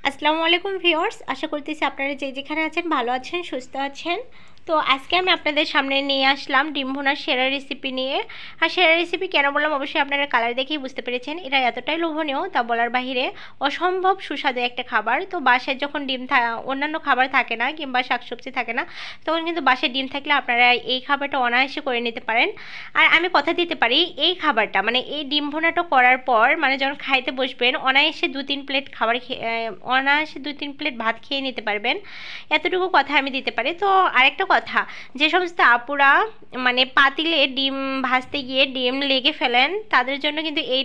আসসালামু আলাইকুম ভিউয়ার্স, আশা করতেছি আপনারা যে যেখানে আছেন ভালো আছেন, সুস্থ আছেন। তো আজকে আমি আপনাদের সামনে নিয়ে আসলাম ডিম ভুনার সেরা রেসিপি নিয়ে। আর সেরা রেসিপি কেন বললাম, অবশ্যই আপনারা কালার দেখেই বুঝতে পেরেছেন। এটা এতটাই লোভনীয় তা বলার বাহিরে, অসম্ভব সুস্বাদু একটা খাবার। তো বাসায় যখন অন্যান্য খাবার থাকে না কিংবা শাকসবজি থাকে না, তখন কিন্তু বাসায় ডিম থাকলে আপনারা এই খাবারটা অনায়াসে করে নিতে পারেন। আর আমি কথা দিতে পারি, এই খাবারটা মানে এই ডিম ভুনাটা করার পর মানে যখন খাইতে বসবেন, অনায়াসে 2-3 প্লেট খাবার অনায়াসে 2-3 প্লেট ভাত খেয়ে নিতে পারবেন, এতটুকু কথা আমি দিতে পারি। তো আরেকটা কথা, যে সমস্ত আপুরা মানে পাতিলে ডিম ভাজতে গিয়ে ডিম লেগে ফেলেন, তাদের জন্য কিন্তু এই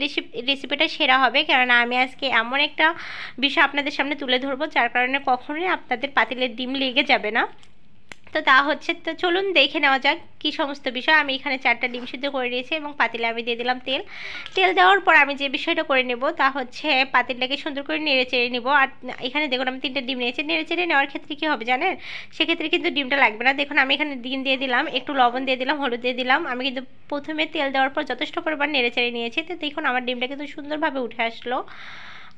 রেসিপিটা সেরা হবে। কেননা আমি আজকে এমন একটা বিষয় আপনাদের সামনে তুলে ধরবো যার কারণে কখনোই আপনাদের পাতিলের ডিম লেগে যাবে না। তো তা হচ্ছে, তো চলুন দেখে নেওয়া যাক কী সমস্ত বিষয়। আমি এখানে 4টা ডিম সিদ্ধ করে নিয়েছি এবং পাতিলে আমি দিয়ে দিলাম তেল। তেল দেওয়ার পর আমি যে বিষয়টা করে নেব তা হচ্ছে পাতিলটাকে সুন্দর করে নেড়ে চেড়ে নেব। আর এখানে দেখুন আমি 3টা ডিম নিয়েছি। নেড়ে চেড়ে নেওয়ার ক্ষেত্রে কী হবে জানেন, সেক্ষেত্রে কিন্তু ডিমটা লাগবে না। দেখুন আমি এখানে ডিম দিয়ে দিলাম, একটু লবণ দিয়ে দিলাম, হলুদ দিয়ে দিলাম। আমি কিন্তু প্রথমে তেল দেওয়ার পর যথেষ্ট পরিমাণ নেড়ে চেড়ে নিয়েছি। তো দেখুন আমার ডিমটা কিন্তু সুন্দরভাবে উঠে আসলো।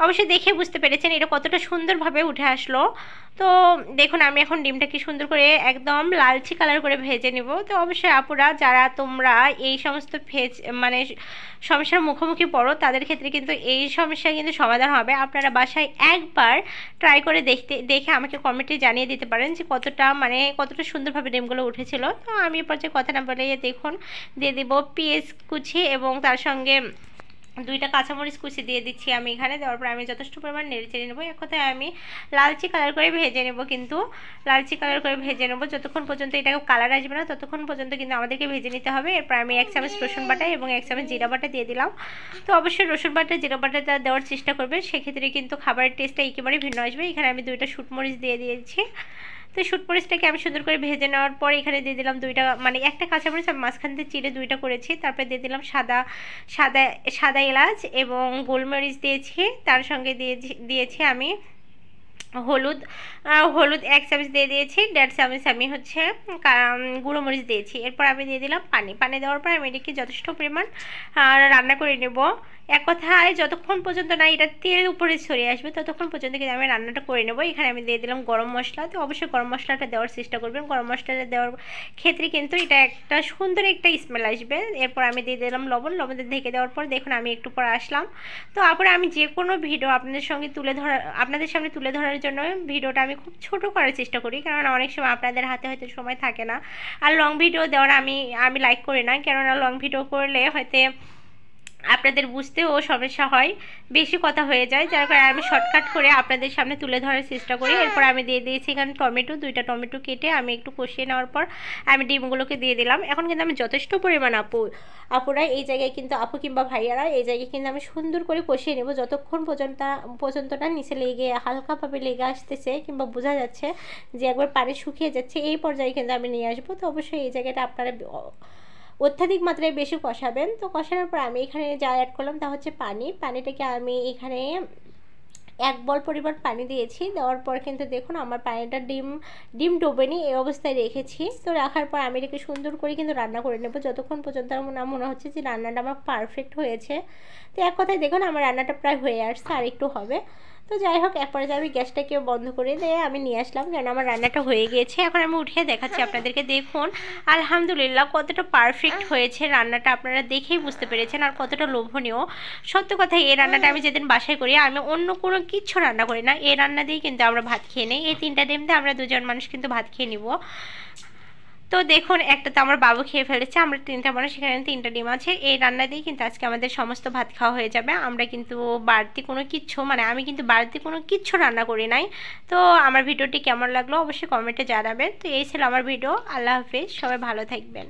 অবশ্যই দেখে বুঝতে পেরেছেন এটা কতটা সুন্দরভাবে উঠে আসলো। তো দেখুন আমি এখন ডিমটাকে সুন্দর করে একদম লালচে কালার করে ভেজে নেব। তো অবশ্যই আপুরা যারা তোমরা এই সমস্ত মানে সমস্যার মুখোমুখি পড়ো, তাদের ক্ষেত্রে কিন্তু এই সমস্যা কিন্তু সমাধান হবে। আপনারা বাসায় একবার ট্রাই করে দেখে আমাকে কমেন্টে জানিয়ে দিতে পারেন যে কতটা সুন্দরভাবে ডিমগুলো উঠেছিল। তো আমি এ পর্যায়ে কথা না বলে দেখুন দিয়ে দেবো পেঁয়াজ কুচি এবং তার সঙ্গে 2টা কাঁচামরিচ কুচি দিয়ে দিচ্ছি আমি এখানে। দেওয়ার পর আমি যথেষ্ট পরিমাণ নেড়ে চেড়ে নেবো। এক কথায় আমি লালচে কালার করে ভেজে নেব, কিন্তু লালচে কালার করে ভেজে নেব যতক্ষণ পর্যন্ত এটা কালার আসবে না ততক্ষণ পর্যন্ত কিন্তু আমাদেরকে ভেজে নিতে হবে। এরপর আমি 1 চামচ রসুন বাটা এবং 1 চামচ জিরা বাটা দিয়ে দিলাম। তো অবশ্যই রসুন বাটা জিরা বাটাটা দেওয়ার চেষ্টা করবেন, সেক্ষেত্রে কিন্তু খাবারের টেস্টটা একেবারেই ভিন্ন আসবে। এখানে আমি 2টা শুটমরিচ দিয়ে দিয়েছি। তো শুটমরিচটাকে আমি সুন্দর করে ভেজে নেওয়ার পর এখানে দিয়ে দিলাম 2টা মানে 1টা কাঁচামরিচ আমি মাঝখান থেকে চিড়ে 2টা করেছি। তারপরে দিয়ে দিলাম সাদা সাদা এলাচ এবং গোলমরিচ দিয়েছি। তার সঙ্গে দিয়েছি আমি হলুদ। হলুদ 1 চামচ দিয়ে দিয়েছি। 1.5 চামচ আমি হচ্ছে গুঁড়ো মরিচ দিয়েছি। এরপর আমি দিয়ে দিলাম পানি দেওয়ার পর আমি এটাকে যথেষ্ট পরিমাণ রান্না করে নেব। এক কথায় যতক্ষণ পর্যন্ত না এটা তেলের উপরে ছড়িয়ে আসবে ততক্ষণ পর্যন্ত কিন্তু আমি রান্নাটা করে নেব। এখানে আমি দিয়ে দিলাম গরম মশলা। তো অবশ্যই গরম মশলাটা দেওয়ার চেষ্টা করবেন। গরম মশলাটা দেওয়ার ক্ষেত্রে কিন্তু এটা একটা সুন্দর একটা স্মেল আসবে। এরপর আমি দিয়ে দিলাম লবণ ঢেকে দেওয়ার পর দেখুন আমি একটু পর আসলাম। তো তারপরে আমি যে কোনো ভিডিও আপনাদের সামনে তুলে ধরার জন্য ভিডিওটা আমি খুব ছোট করার চেষ্টা করি, কারণ অনেক সময় আপনাদের হাতে হয়তো সময় থাকে না। আর লং ভিডিও দেওয়ার আমি লাইক করি না, কেননা লং ভিডিও করলে হয়তো আপনাদের বুঝতেও সমস্যা হয়, বেশি কথা হয়ে যায়, যার কারণে আমি শর্টকাট করে আপনাদের সামনে তুলে ধরার চেষ্টা করি। এরপর আমি দিয়ে দিয়েছি এখানে টমেটো, 2টা টমেটো কেটে আমি একটু কষিয়ে নেওয়ার পর আমি ডিমগুলোকে দিয়ে দিলাম। এখন কিন্তু আমি যথেষ্ট পরিমাণ আপুরা এই জায়গায় কিন্তু আপু কিংবা ভাইয়ারা এই জায়গায় কিন্তু আমি সুন্দর করে কষিয়ে নেব যতক্ষণ পর্যন্তটা নিচে লেগে হালকাভাবে লেগে আসতেছে কিংবা বোঝা যাচ্ছে যে একবার পানি শুকিয়ে যাচ্ছে, এই পর্যায়ে কিন্তু আমি নিয়ে আসবো। তো অবশ্যই এই জায়গাটা আপনারা অত্যাধিক মাত্রায় বেশি কষাবেন। তো কষানোর পর আমি এখানে যা অ্যাড করলাম তা হচ্ছে পানিটাকে আমি এখানে 1 বল পরিমাণ পানি দিয়েছি। দেওয়ার পর কিন্তু দেখুন আমার পানিটা ডিম ডোবেনি, এই অবস্থায় রেখেছি। তো রাখার পর আমি এটাকে সুন্দর করে কিন্তু রান্না করে নেব যতক্ষণ পর্যন্ত আমার মনে হচ্ছে যে রান্নাটা আমার পারফেক্ট হয়েছে। তো এক কথায় দেখুন আমার রান্নাটা প্রায় হয়ে আসছে, আর একটু হবে। তো যাই হোক এক পর্যায়ে আমি গ্যাসটাকে বন্ধ করে দিয়ে আমি নিয়ে আসলাম, কারণ আমার রান্নাটা হয়ে গিয়েছে। এখন আমি উঠিয়ে দেখাচ্ছি আপনাদেরকে। দেখুন আলহামদুলিল্লাহ কতটা পারফেক্ট হয়েছে রান্নাটা, আপনারা দেখেই বুঝতে পেরেছেন আর কতটা লোভনীয়। সত্য কথা, এই রান্নাটা আমি যেদিন বাসায় করি আমি অন্য কোনো কিচ্ছু রান্না করি না, এই রান্না দিয়েই কিন্তু আমরা ভাত খেয়ে নিই। এই 3টা ডিম দিয়ে আমরা 2জন মানুষ কিন্তু ভাত খেয়ে নিব। তো দেখুন একটা তো আমার বাবু খেয়ে ফেলেছে, আমরা 3টা মানুষ, সেখানে 3টা ডিম আছে। এই রান্না দিয়ে কিন্তু আজকে আমাদের সমস্ত ভাত খাওয়া হয়ে যাবে। আমরা কিন্তু আমি কিন্তু বাড়তি কোনো কিচ্ছু রান্না করি নাই। তো আমার ভিডিওটি কেমন লাগলো অবশ্যই কমেন্টে জানাবেন। তো এই ছিল আমার ভিডিও। আল্লাহ হাফেজ, সবাই ভালো থাকবেন।